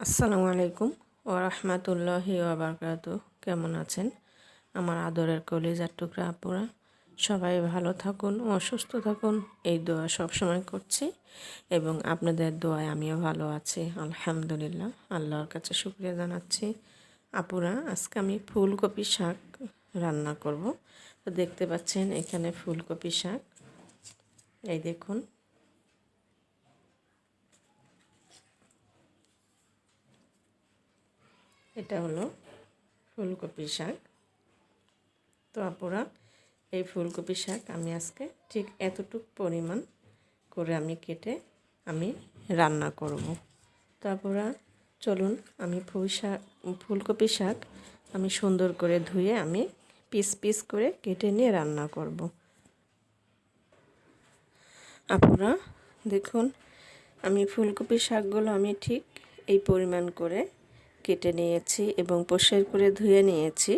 আসসালামু আলাইকুম ওয়া রাহমাতুল্লাহি ওয়া বারাকাতুহু। কেমন আছেন আমার আদরের কলিজার টুকরা আপুরা? সবাই ভালো থাকুন ও সুস্থ থাকুন, এই দোয়া সবসময় করছি এবং আপনাদের দোয়ায় আমিও ভালো আছি আলহামদুলিল্লাহ। আল্লাহর কাছে শুকরিয়া জানাচ্ছি। আপুরা, আজকে আমি ফুলকপি শাক রান্না করব। তো দেখতে পাচ্ছেন এখানে ফুলকপি শাক, এই দেখুন। এটা হলো ফুলকপি শাক। তো আপুরা, এই ফুলকপি শাক আমি আজকে ঠিক এতটুক পরিমাণ করে আমি কেটে আমি রান্না করব। তো আপুরা চলুন, আমি ফুলকপি শাক আমি সুন্দর করে ধুয়ে আমি পিস পিস করে কেটে নিয়ে রান্না করব। আপুরা দেখুন, আমি ফুলকপি শাকগুলো আমি ঠিক এই পরিমাণ করে কেটে নিয়েছি এবং পরিষ্কার করে ধুয়ে নিয়েছি।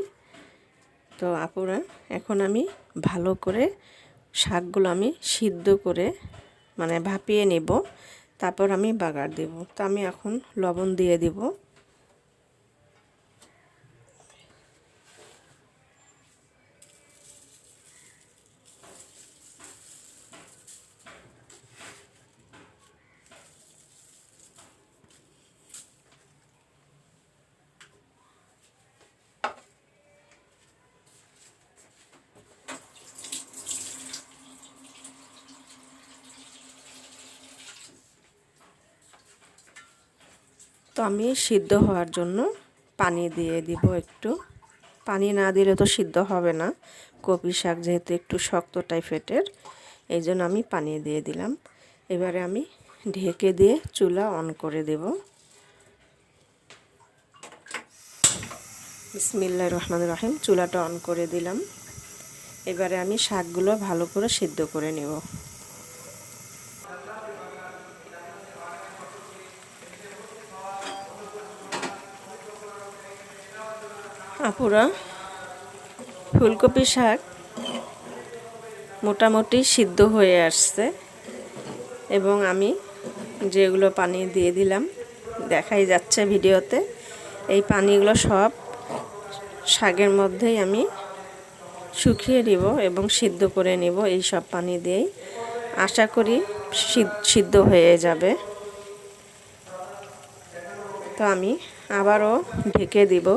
তো আপুরা, এখন আমি ভালো করে শাকগুলো আমি সিদ্ধ করে মানে ভাপিয়ে নেব, তারপর আমি বাগার দেব। তো আমি এখন লবণ দিয়ে দেব। তো আমি সিদ্ধ হওয়ার জন্য পানি দিয়ে দিব একটু। পানি না দিলে তো সিদ্ধ হবে না, কপি শাক যেহেতু একটু শক্ত টাইপের, এই জন্য আমি পানি দিয়ে দিলাম। এবারে আমি ঢেকে দিয়ে চুলা অন করে দেব। বিসমিল্লাহির রহমানির রহিম। চুলাটা অন করে দিলাম। এবারে আমি শাকগুলো ভালো করে সিদ্ধ করে নেব। আপুরা, ফুলকপি শাক মোটামুটি সিদ্ধ হয়ে আসছে এবং আমি যেগুলো পানি দিয়ে দিলাম দেখাই যাচ্ছে ভিডিওতে, এই পানিগুলো সব শাকের মধ্যেই আমি শুকিয়ে নিব এবং সিদ্ধ করে নেব। এই সব পানি দিয়েই আশা করি সিদ্ধ হয়ে যাবে। তো আমি আবারও ঢেকে দিব।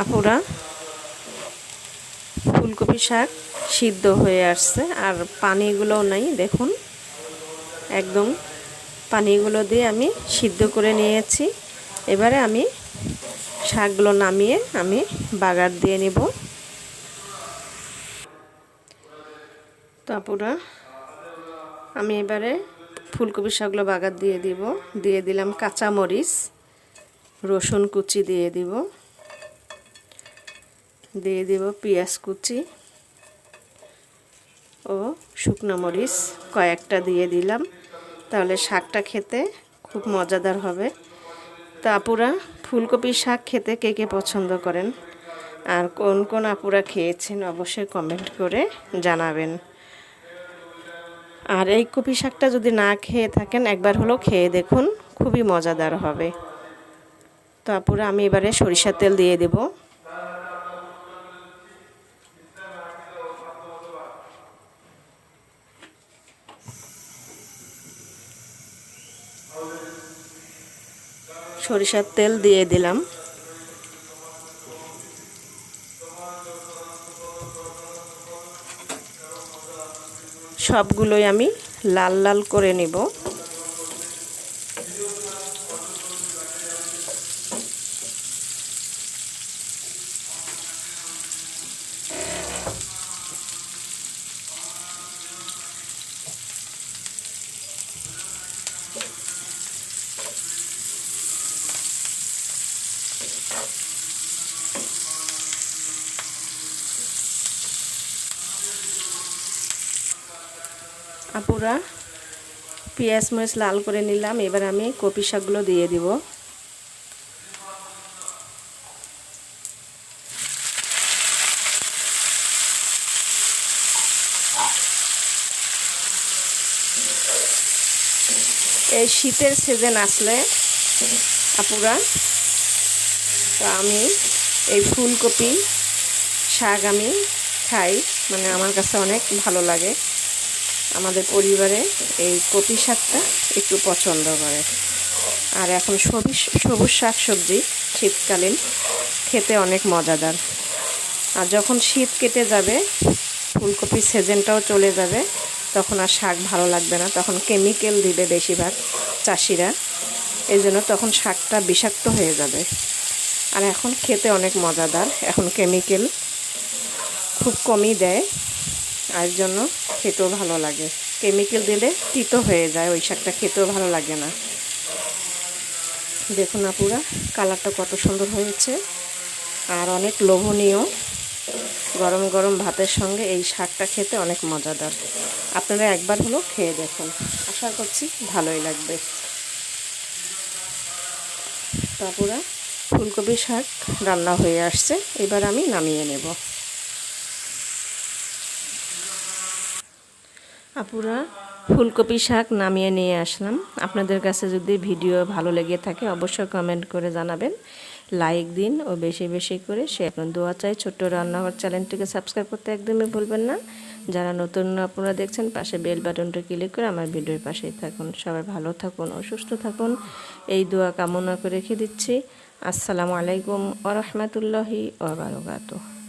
আপুরা, ফুলকপি শাক সিদ্ধ হয়ে আসছে আর পানিগুলোও নাই, দেখুন একদম পানিগুলো দিয়ে আমি সিদ্ধ করে নিয়েছি। এবারে আমি শাকগুলো নামিয়ে আমি বাগার দিয়ে নেব। তো আপুরা, আমি এবারে ফুলকপি শাকগুলো বাগার দিয়ে দিব। দিয়ে দিলাম কাঁচামরিচ, রসুন কুচি দিয়ে দিব, দিয়ে দিব পেঁয়াজ কুচি ও শুকনো মরিচ কয়েকটা দিয়ে দিলাম, তাহলে শাকটা খেতে খুব মজাদার হবে। তো আপুরা, ফুলকপি শাক খেতে কে কে পছন্দ করেন আর কোন কোন আপুরা খেয়েছেন অবশ্যই কমেন্ট করে জানাবেন। আর এই কপি শাকটা যদি না খেয়ে থাকেন একবার হলেও খেয়ে দেখুন, খুবই মজাদার হবে। তো আপুরা, আমি এবারে সরিষার তেল দিয়ে দেব। সরিষার তেল দিয়ে দিলাম। সবগুলোই আমি লাল লাল করে নেব। আপুরা, পেঁয়াজ মরিচ লাল করে নিলাম। এবার আমি কপি শাকগুলো দিয়ে দিব। এই শীতের সিজন আসলে আপুরা, তো আমি এই ফুলকপি শাক আমি খাই, মানে আমার কাছে অনেক ভালো লাগে। আমাদের পরিবারে এই কপি শাকটা একটু পছন্দ করে। আর এখন সবুজ শাক সবজি শীতকালীন খেতে অনেক মজাদার। আর যখন শীত কেটে যাবে, ফুলকপির সিজনটাও চলে যাবে, তখন আর শাক ভালো লাগবে না, তখন কেমিক্যাল দিবে বেশিরভাগ চাষিরা, এই জন্য তখন শাকটা বিষাক্ত হয়ে যাবে। আর এখন খেতে অনেক মজাদার, এখন কেমিক্যাল খুব কমই দেয়, আর জন্য খেতেও ভালো লাগে। কেমিক্যাল দিলে তিতো হয়ে যায়, ওই শাকটা খেতেও ভালো লাগে না। দেখুন আপুরা, কালারটা কত সুন্দর হয়েছে আর অনেক লোভনীয়। গরম গরম ভাতের সঙ্গে এই শাকটা খেতে অনেক মজাদার। আপনারা একবার হলো খেয়ে দেখুন, আশা করছি ভালোই লাগবে। তো আপুরা, ফুলকপি শাক রান্না হয়ে আসছে, এবার আমি নামিয়ে নেব। আপুরা, ফুলকপি শাক নামিয়ে নিয়ে আসলাম। আপনাদের কাছে যদি ভিডিও ভালো লেগে থাকে অবশ্যই কমেন্ট করে জানাবেন, লাইক দিন ও বেশি বেশি করে শেয়ার করুন। দোয়া চাই। ছোট্ট রান্নাঘর চ্যানেলটিকে সাবস্ক্রাইব করতে একদমই ভুলবেন না। যারা নতুন আপনারা দেখছেন, পাশে বেল বাটনটা ক্লিক করে আমার ভিডিওর পাশেই থাকুন। সবাই ভালো থাকুন ও সুস্থ থাকুন, এই দোয়া কামনা করে রেখে দিচ্ছি। আসসালামু আলাইকুম ওয়া রাহমাতুল্লাহি ওয়া বারাকাতুহু।